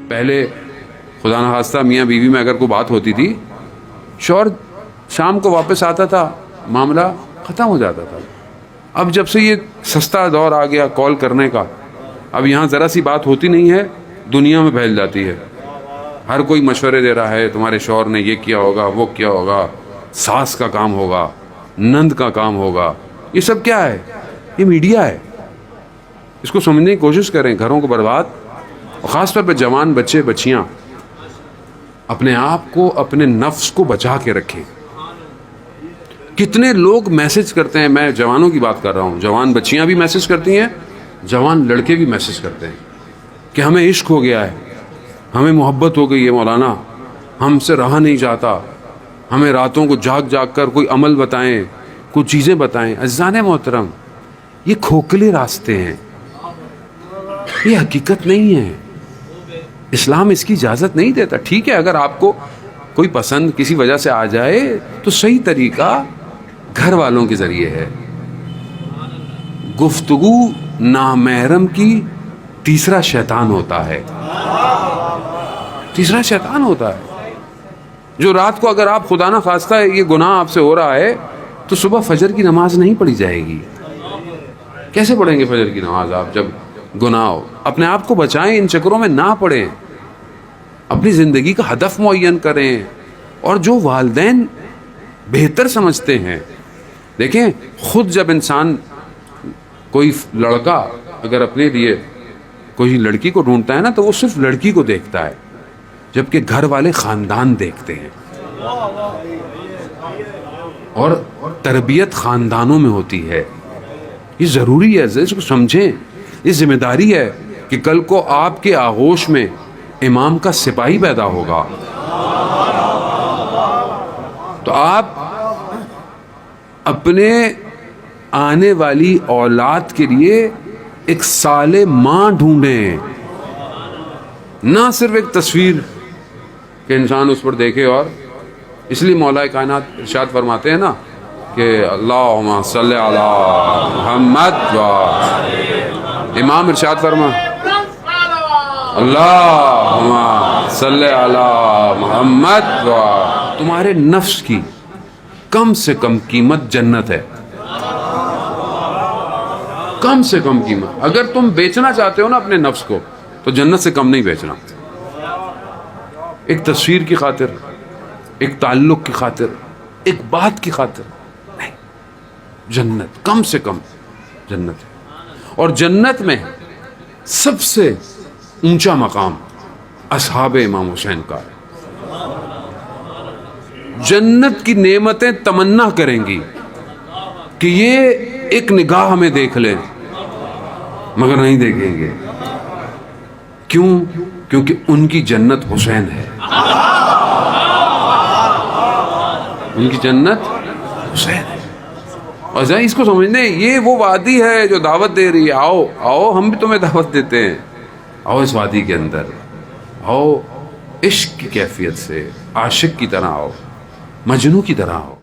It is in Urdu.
پہلے خدا نخواستہ میاں بیوی میں اگر کوئی بات ہوتی تھی، شوہر شام کو واپس آتا تھا، معاملہ ختم ہو جاتا تھا. اب جب سے یہ سستا دور آ گیا کال کرنے کا، اب یہاں ذرا سی بات ہوتی نہیں ہے، دنیا میں پھیل جاتی ہے. ہر کوئی مشورے دے رہا ہے، تمہارے شوہر نے یہ کیا ہوگا، وہ کیا ہوگا، ساس کا کام ہوگا، نند کا کام ہوگا. یہ سب کیا ہے؟ یہ میڈیا ہے. اس کو سمجھنے کی کوشش کریں. گھروں کو برباد، اور خاص طور پہ جوان بچے بچیاں اپنے آپ کو، اپنے نفس کو بچا کے رکھیں. کتنے لوگ میسج کرتے ہیں، میں جوانوں کی بات کر رہا ہوں، جوان بچیاں بھی میسج کرتی ہیں، جوان لڑکے بھی میسج کرتے ہیں کہ ہمیں عشق ہو گیا ہے، ہمیں محبت ہو گئی ہے مولانا، ہم سے رہا نہیں جاتا، ہمیں راتوں کو جاگ جاگ کر کوئی عمل بتائیں، کچھ چیزیں بتائیں. عزیزان محترم، یہ کھوکھلے راستے ہیں، یہ حقیقت نہیں ہے. اسلام اس کی اجازت نہیں دیتا. ٹھیک ہے اگر آپ کو کوئی پسند کسی وجہ سے آ جائے تو صحیح طریقہ گھر والوں کے ذریعے ہے. گفتگو نامحرم کی تیسرا شیطان ہوتا ہے، تیسرا شیطان ہوتا ہے جو رات کو اگر آپ خدا نہ خواستہ یہ گناہ آپ سے ہو رہا ہے تو صبح فجر کی نماز نہیں پڑھی جائے گی. کیسے پڑھیں گے فجر کی نماز آپ جب گناہ ہو؟ اپنے آپ کو بچائیں، ان چکروں میں نہ پڑیں، اپنی زندگی کا ہدف معین کریں. اور جو والدین بہتر سمجھتے ہیں، دیکھیں خود جب انسان کوئی لڑکا اگر اپنے لیے کوئی لڑکی کو ڈھونڈتا ہے نا تو وہ صرف لڑکی کو دیکھتا ہے، جبکہ گھر والے خاندان دیکھتے ہیں. اور تربیت خاندانوں میں ہوتی ہے. یہ ضروری ہے، اس کو سمجھیں. یہ ذمہ داری ہے کہ کل کو آپ کے آغوش میں امام کا سپاہی پیدا ہوگا تو آپ اپنے آنے والی اولاد کے لیے ایک صالح ماں ڈھونڈیں، نہ صرف ایک تصویر کہ انسان اس پر دیکھے. اور اس لیے مولا کائنات ارشاد فرماتے ہیں نا کہ اللہم صلی علی محمد، امام ارشاد فرما اللہم صلی علی محمد. تمہارے نفس کی کم سے کم قیمت جنت ہے، کم سے کم قیمت. اگر تم بیچنا چاہتے ہو نا اپنے نفس کو تو جنت سے کم نہیں بیچنا. ایک تصویر کی خاطر، ایک تعلق کی خاطر، ایک بات کی خاطر نہیں. جنت کم سے کم جنت ہے. اور جنت میں سب سے اونچا مقام اصحاب امام حسین کا ہے. جنت کی نعمتیں تمنا کریں گی کہ یہ ایک نگاہ ہمیں دیکھ لیں، مگر نہیں دیکھیں گے. کیوں؟ کیونکہ ان کی جنت حسین ہے، ان کی جنت حسین ہے. اور ذرا اس کو سمجھنے، یہ وہ وادی ہے جو دعوت دے رہی ہے. آؤ آؤ، ہم بھی تمہیں دعوت دیتے ہیں. آؤ اس وادی کے اندر، آؤ عشق کی کیفیت سے عاشق کی طرح آؤ، مجنوں کی طرح آؤ.